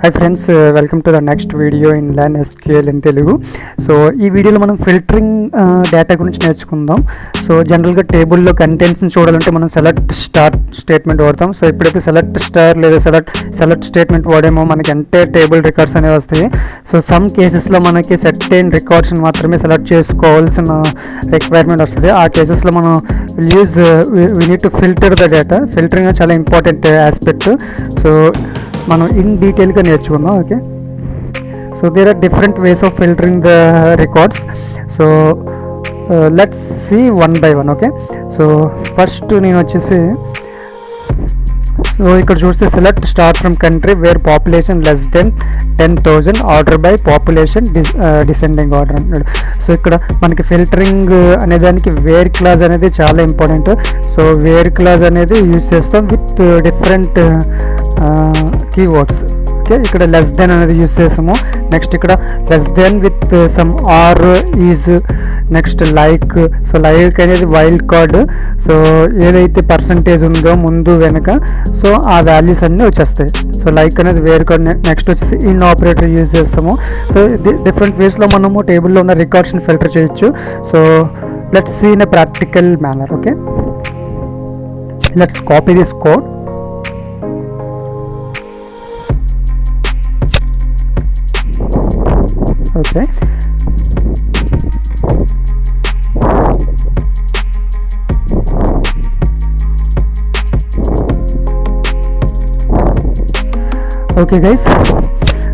Hi friends, welcome to the next video in learn SQL in Telugu. So ఈ వీడియోలో మనం filtering data గురించి నేర్చుకుందాం. సో జనరల్గా టేబుల్లో కంటెంట్స్ని చూడాలంటే మనం సెలెక్ట్ స్టార్ స్టేట్మెంట్ వాడతాం. సో ఎప్పుడైతే సెలెక్ట్ స్టార్ లేదా సెలెక్ట్ స్టేట్మెంట్ వాడేమో మనకి అంటే టేబుల్ రికార్డ్స్ అనేవి వస్తాయి. సో సమ్ కేసెస్లో మనకి సర్టెన్ రికార్డ్స్ని మాత్రమే సెలెక్ట్ చేసుకోవాల్సిన రిక్వైర్మెంట్ వస్తుంది. ఆ కేసెస్లో మనం we need to filter the data. Filtering చాలా ఇంపార్టెంట్ ఆస్పెక్ట్. సో మనం ఇన్ డీటెయిల్గా నేర్చుకుందాం. Okay, so there are different ways of filtering the records. So let's see one by one. Okay, so first నేను వచ్చేసి సో ఇక్కడ చూస్తే select star from country where population less than 10,000 order by population descending order అన్నాడు. So ఇక్కడ మనకి filtering అనే దానికి where clause అనేది చాలా ఇంపార్టెంట్. సో వేర్ క్లాజ్ అనేది యూజ్ చేస్తాం విత్ డిఫరెంట్ కీవర్డ్స్. ఓకే, ఇక్కడ లెస్ దెన్ అనేది యూజ్ చేస్తాము. నెక్స్ట్ ఇక్కడ less than with some or is, next like. So like అనేది వైల్డ్ కార్డ్. సో ఏదైతే పర్సంటేజ్ ఉందో ముందు వెనక, సో ఆ వాల్యూస్ అన్నీ వచ్చేస్తాయి. సో లైక్ అనేది వేర్ కార్డ్. నెక్స్ట్ వచ్చేసి ఇన్ ఆపరేటర్ యూజ్ చేస్తాము. సో డిఫరెంట్ వేస్లో మనము టేబుల్లో ఉన్న రికార్డ్స్ని ఫిల్టర్ చేయొచ్చు. So let's see in a practical manner. Okay, let's copy this code. Okay, okay guys,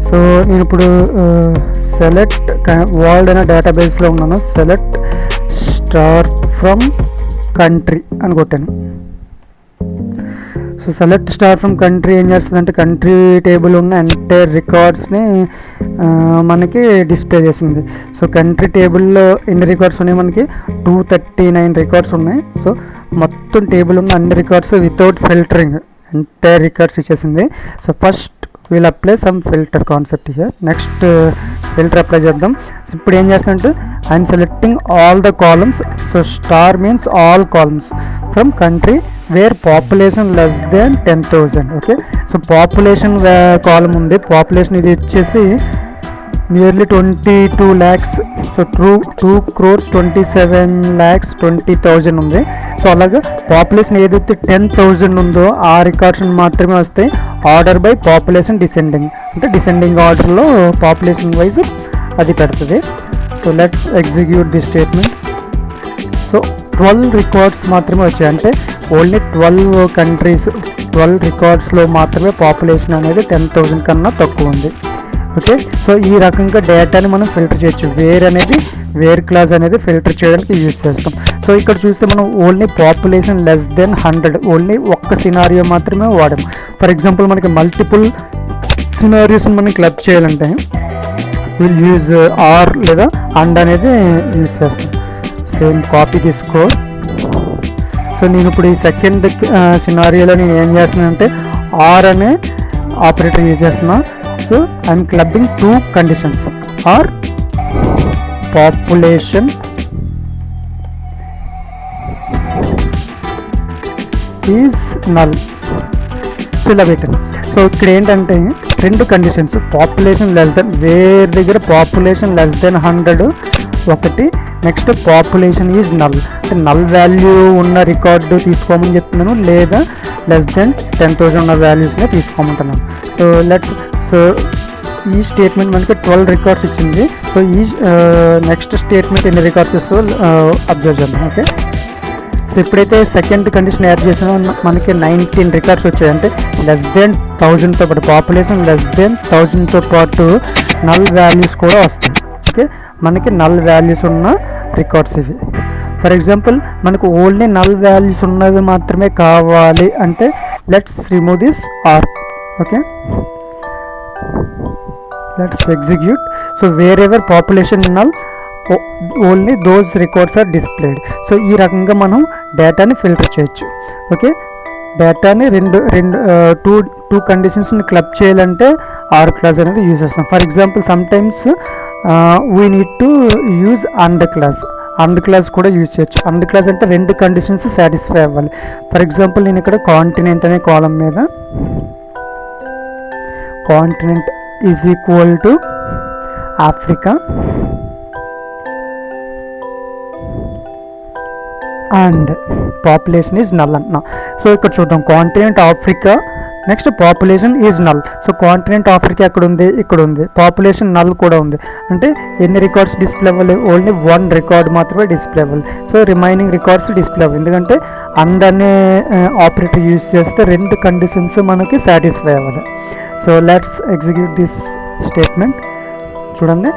so నేను ఇప్పుడు సెలెక్ట్ వరల్డ్ అనే డేటాబేస్లో ఉన్నాను. సెలెక్ట్ స్టార్ ఫ్రమ్ కంట్రీ అని కొట్టాను. So select star from country ఏం చేస్తుందంటే కంట్రీ టేబుల్ ఉన్న ఎంటైర్ రికార్డ్స్ని మనకి డిస్ప్లే చేసింది. సో కంట్రీ టేబుల్లో ఎన్ని రికార్డ్స్ ఉన్నాయి? మనకి 239 రికార్డ్స్ ఉన్నాయి. సో మొత్తం టేబుల్ ఉన్న అన్ని records without filtering entire records ఇచ్చేసింది. So first we'll apply some filter concept here. Next filter apply చేద్దాం. సో ఇప్పుడు ఏం చేస్తుందంటే I'm selecting all the columns. So star means all columns from country where population less than 10,000. Okay, so population column ఉంది. Population ఇది వచ్చేసి nearly 22 lakhs. So 2,27,20,000 ఉంది. So అలాగా population ఏదైతే 10,000 ఉందో ఆ రికార్డ్స్ మాత్రమే వస్తాయి. ఆర్డర్ బై పాపులేషన్ డిసెండింగ్, అంటే డిసెండింగ్ ఆర్డర్లో పాపులేషన్ వైజ్ అది పెడుతుంది. So let's execute the statement. So 12 records మాత్రమే వచ్చాయి, అంటే ఓన్లీ 12 కంట్రీస్ 12 రికార్డ్స్లో మాత్రమే పాపులేషన్ అనేది 10,000 కన్నా తక్కువ ఉంది. ఓకే, సో ఈ రకంగా డేటాని మనం ఫిల్టర్ చేయొచ్చు. వేర్ క్లాజ్ అనేది ఫిల్టర్ చేయడానికి యూజ్ చేస్తాం. సో ఇక్కడ చూస్తే మనం only population less then 100 only ఒక్క సినారియో మాత్రమే వాడాము. ఫర్ ఎగ్జాంపుల్ మనకి మల్టిపుల్ సినారియోస్ని మనం క్లబ్ చేయాలంటే విల్ యూజ్ ఆర్ లేదా అండ్ అనేది యూజ్ చేస్తాం. Same copy this code. So నేను ఇప్పుడు ఈ సెకండ్ సినారియోలో నేను ఏం చేస్తున్నానంటే ఆర్ అనే ఆపరేటర్ యూజ్ చేస్తున్నా. So I'm clubbing 2 conditions. Or population is null. So ఇలా పెట్టాను. సో ఇక్కడ ఏంటంటే 2 కండిషన్స్. పాపులేషన్ లెస్ దెన్, వేరే దగ్గర పాపులేషన్ లెస్ దెన్ 100 ఒకటి. నెక్స్ట్ పాపులేషన్ ఈజ్ నల్, అంటే నల్ వాల్యూ ఉన్న రికార్డు తీసుకోమని చెప్తున్నాను, లేదా లెస్ దెన్ 10,000 ఉన్న వాల్యూస్నే తీసుకోమంటున్నాను. సో సో ఈ స్టేట్మెంట్ మనకి 12 రికార్డ్స్ ఇచ్చింది. సో ఈ నెక్స్ట్ స్టేట్మెంట్ ఎన్ని రికార్డ్స్ ఇస్తుందో అబ్జర్వ్ చేద్దాం. ఓకే, సో ఎప్పుడైతే సెకండ్ కండిషన్ యాడ్ చేసామో మనకి 19 రికార్డ్స్ వచ్చాయి, అంటే లెస్ దెన్ 1000తో పాటు పాపులేషన్ లెస్ దెన్ 1000తో పాటు నల్ వాల్యూస్ కూడా వస్తాయి. ఓకే, మనకి నల్ వాల్యూస్ ఉన్న రికార్డ్స్ ఇవి. ఫర్ ఎగ్జాంపుల్ మనకు ఓన్లీ నల్ వాల్యూస్ ఉన్నవి మాత్రమే కావాలి అంటే let's remove this or. Okay, let's execute. So wherever population null only those records are displayed. So ఈ రకంగా మనం డేటాని ఫిల్టర్ చేయొచ్చు. ఓకే, డేటాని టూ కండిషన్స్ని క్లబ్ చేయాలంటే ఆర్ క్లాజ్ అనేది యూజ్ చేస్తాం. For example sometimes we need to use and clause. And clause కూడా యూజ్ చేయొచ్చు. అండ్ క్లాజ్ అంటే 2 కండిషన్స్ సాటిస్ఫై అవ్వాలి. ఫర్ ఎగ్జాంపుల్ నేను ఇక్కడ కాంటినెంట్ అనే కాలం మీద continent is equal to Africa and population is null అంటున్నా. సో ఇక్కడ చూద్దాం, continent Africa next population is null. So continent Africa ఎక్కడ ఉంది, ఇక్కడ ఉంది. పాపులేషన్ నల్ కూడా ఉంది. అంటే ఎన్ని రికార్డ్స్ డిస్ప్లే అవ్వాలి, ఓన్లీ 1 రికార్డ్ మాత్రమే డిస్ప్లే అవ్వాలి. సో రిమైనింగ్ రికార్డ్స్ డిస్ప్లే అవ్వాలి, ఎందుకంటే అండ్ అనే ఆపరేటర్ యూజ్ చేస్తే 2 కండిషన్స్ మనకి సాటిస్ఫై అవ్వాలి. So let's execute this statement. చూడండి,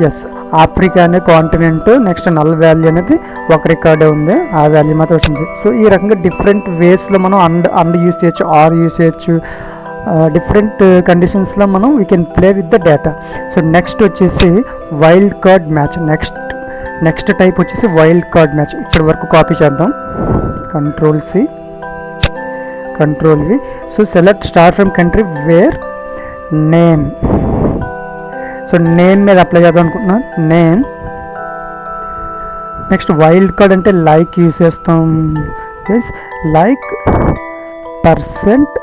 ఎస్ ఆఫ్రికా అనే కాంటినెంట్ నెక్స్ట్ నల్ వాల్యూ అనేది ఒక రికార్డే ఉంది, ఆ వాల్యూ మాత్రం వచ్చింది. సో ఈ రకంగా డిఫరెంట్ వేస్లో మనం అండ్ యూస్ చేయొచ్చు, ఆర్ యూస్ చేయొచ్చు, డిఫరెంట్ కండిషన్స్లో మనం we can play with the data. So next వచ్చేసి wild card match. Next type వచ్చేసి వైల్డ్ కార్డ్ మ్యాచ్. ఇప్పటి వరకు కాపీ చేద్దాం, Ctrl+C Ctrl+V. So select star from country where name. So name మీద apply చేద్దాం అనుకుంటున్నాను, నేమ్. నెక్స్ట్ వైల్డ్ కార్డ్ అంటే like use చేస్తాం, as like percent.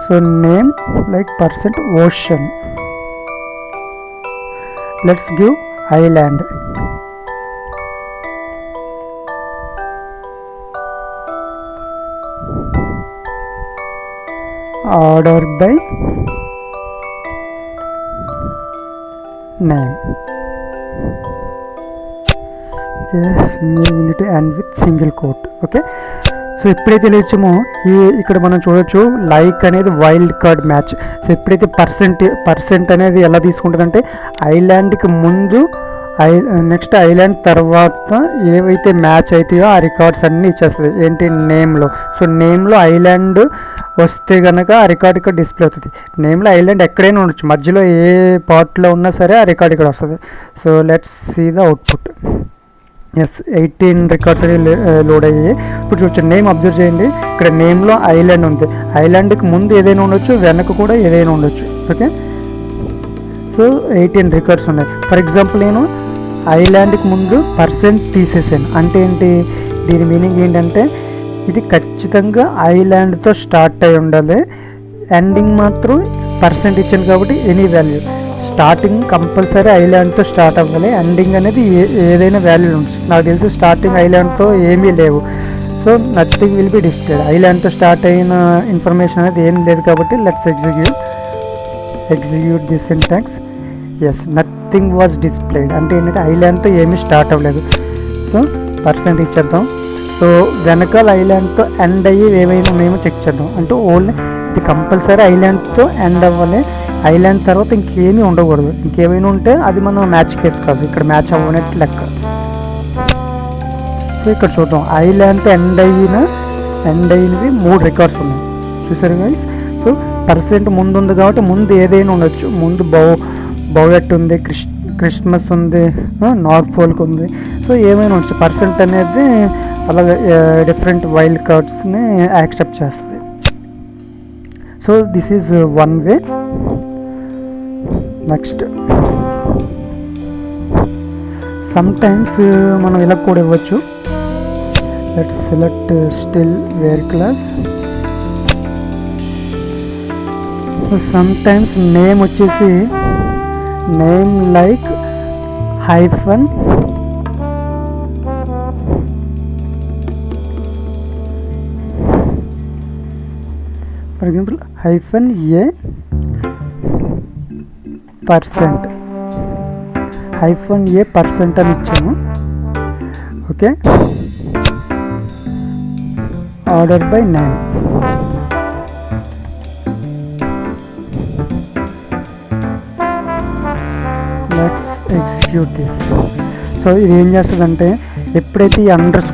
So name like percent ocean. Let's give island. Order by name. Yes, we need to end with single quote. Okay, so ఎప్పుడైతే లేచామో ఇక్కడ మనం చూడొచ్చు like అనేది wild card match. So ఎప్పుడైతే percent అనేది ఎలా తీసుకుంటుందంటే ఐలాండ్కి ముందు నెక్స్ట్ ఐలాండ్ తర్వాత ఏవైతే మ్యాచ్ అవుతాయో ఆ రికార్డ్స్ అన్నీ ఇచ్చేస్తుంది ఏంటి నేమ్లో. సో నేమ్లో ఐలాండ్ వస్తే కనుక ఆ రికార్డ్ ఇక్కడ డిస్ప్లే అవుతుంది. నేమ్లో ఐలాండ్ ఎక్కడైనా ఉండొచ్చు, మధ్యలో ఏ పార్ట్లో ఉన్నా సరే ఆ రికార్డ్ ఇక్కడ వస్తుంది. So let's see the output. Yes 18 records అనేవి లోడ్ అయ్యాయి. ఇప్పుడు చూడొచ్చు, నేమ్ అబ్జర్వ్ చేయండి, ఇక్కడ నేమ్లో ఐలాండ్ ఉంది. ఐలాండ్కి ముందు ఏదైనా ఉండొచ్చు, వెనక కూడా ఏదైనా ఉండొచ్చు. ఓకే, సో 18 రికార్డ్స్ ఉన్నాయి. ఫర్ ఎగ్జాంపుల్ నేను ఐలాండ్కి ముందు పర్సెంట్ తీసేసాను. అంటే ఏంటి, దీని మీనింగ్ ఏంటంటే ఇది ఖచ్చితంగా ఐలాండ్తో స్టార్ట్ అయి ఉండాలి, ఎండింగ్ మాత్రం పర్సెంట్ ఇచ్చాను కాబట్టి ఎనీ వాల్యూ. స్టార్టింగ్ కంపల్సరీ ఐలాండ్తో స్టార్ట్ అవ్వాలి, ఎండింగ్ అనేది ఏదైనా వాల్యూ ఉంటుంది. నాకు తెలిసి స్టార్టింగ్ ఐలాండ్తో ఏమీ లేవు. So nothing will be displayed. ఐలాండ్తో స్టార్ట్ అయిన ఇన్ఫర్మేషన్ అనేది ఏం లేదు కాబట్టి let's execute this syntax. Yes nothing was displayed అంటే ఏంటంటే ఐలాండ్తో ఏమీ స్టార్ట్ అవ్వలేదు. సో పర్సెంట్ ఇచ్చేద్దాం. సో వెనకాల ఐలాండ్తో ఎండ్ అయ్యి ఏమైనా మేము చెక్ చేద్దాం. అంటే ఓన్లీ ఇది కంపల్సరీ ఐలాండ్తో ఎండ్ అవ్వాలి, ఐలాండ్ తర్వాత ఇంకేమీ ఉండకూడదు. ఇంకేమైనా ఉంటే అది మనం మ్యాచ్ కేసు కాదు, ఇక్కడ మ్యాచ్ అవ్వనట్టు లెక్క. సో ఇక్కడ చూద్దాం, ఐలాండ్తో ఎండ్ అయినవి 3 రికార్డ్స్ ఉన్నాయి, చూసారు గైస్. సో పర్సెంట్ ముందు ఉంది కాబట్టి ముందు ఏదైనా ఉండొచ్చు. ముందు బౌలెట్ ఉంది, క్రిస్మస్ ఉంది, నార్త్ పోల్కి ఉంది. సో ఏమైనా ఉండొచ్చు. పర్సెంట్ అనేది అలాగే డిఫరెంట్ వైల్డ్ కార్డ్స్ని యాక్సెప్ట్ చేస్తుంది. So this is one way. Next sometimes మనం ఇలా కూడా ఇవ్వచ్చు. Let's select still where clause. So sometimes name వచ్చేసి name like hyphen for example -a %, -a % అని ఇచ్చాము. Okay, order by name. Let's execute this. So ఇది ఏం చేస్తుందంటే ఎప్పుడైతే ఈ అండర్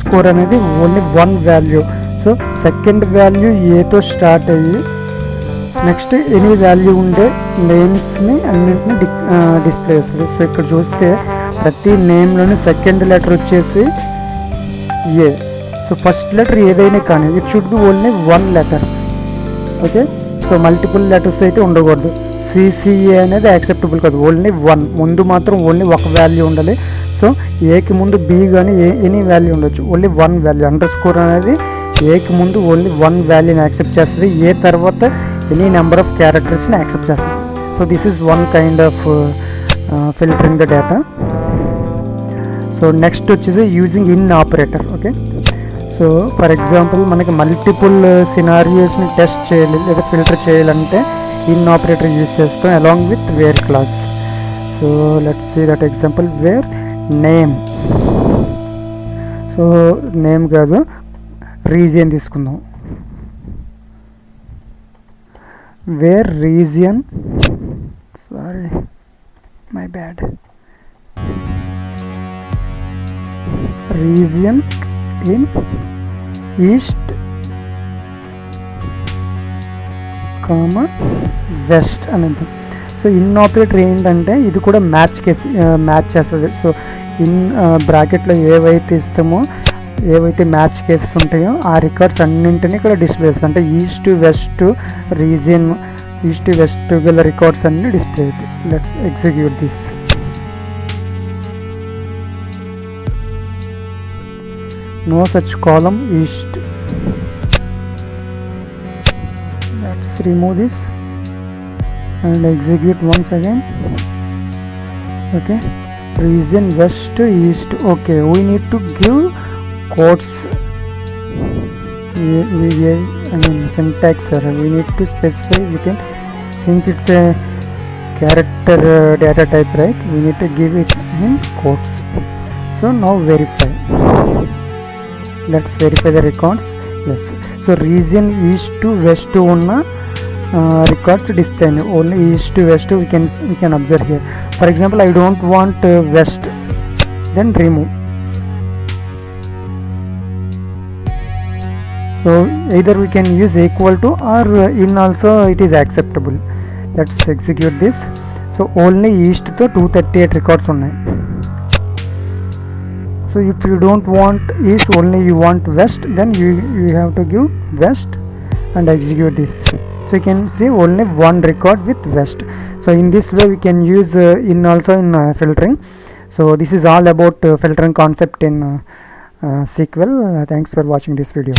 స్కోర్ అనేది only 1 value. So second value ఏతో స్టార్ట్ అయ్యి నెక్స్ట్ ఎనీ వాల్యూ ఉండే నేమ్స్ని అన్నింటినీ డిస్ప్లే చేస్తుంది. సో ఇక్కడ చూస్తే ప్రతి నేమ్లోని సెకండ్ లెటర్ వచ్చేసి ఏ. సో ఫస్ట్ లెటర్ ఏదైనా కానీ it should be only 1 letter. Okay, so multiple letters అయితే ఉండకూడదు. సిసిఏ అనేది యాక్సెప్టబుల్ కాదు, ఓన్లీ 1. ముందు మాత్రం ఓన్లీ 1 వాల్యూ ఉండాలి. సో ఏకి ముందు బి కానీ ఎనీ వాల్యూ ఉండొచ్చు, ఓన్లీ 1 వాల్యూ. అండర్ స్కోర్ అనేది ఏకి ముందు ఓన్లీ 1 వాల్యూని యాక్సెప్ట్ చేస్తుంది. ఏ తర్వాత ఎనీ నెంబర్ ఆఫ్ క్యారెక్టర్స్ని యాక్సెప్ట్ చేస్తుంది. So this is one kind of filtering the data. So next వచ్చేసి using in operator. Okay, so for example మనకి మల్టిపుల్ సినారియోస్ని టెస్ట్ చేయాలి లేదా ఫిల్టర్ చేయాలంటే ఇన్ ఆపరేటర్ యూజ్ చేస్తాం along with where clause. So let's see that example where name. So name కాదు, region తీసుకుందాం. Where region, sorry my bad, region in east comma west అనేది. So in operator ఏంటంటే ఇది కూడా match చేస్తుంది. So in బ్రాకెట్లో ఏవైతే ఇస్తామో, ఏవైతే మ్యాచ్ కేసెస్ ఉంటాయో ఆ రికార్డ్స్ అన్నింటినీ ఇక్కడ డిస్ప్లే చేస్తుంది. అంటే east west region, east west గల రికార్డ్స్ అన్నీ డిస్ప్లే అవుతాయి. Let's execute this. No such column east. Let's remove this and execute once again. Okay, region west east. Okay, we need to give quotes. Syntax error. We need to specify within, since it's a character data type, right? We need to give it in quotes. So now verify. Let's verify the records. Yes, so region east to west ఉన్న records display. Only east to west we can observe here. For example, I don't want west, then remove. So either we can use equal to or in also it is acceptable. Let's execute this. So only east to 238 records ఉన్నాయి. So if you don't want east, only you want west, then you have to give west and execute this. So you can see only one record with west. So in this way we can use in also in filtering. So this is all about filtering concept in SQL. Thanks for watching this video.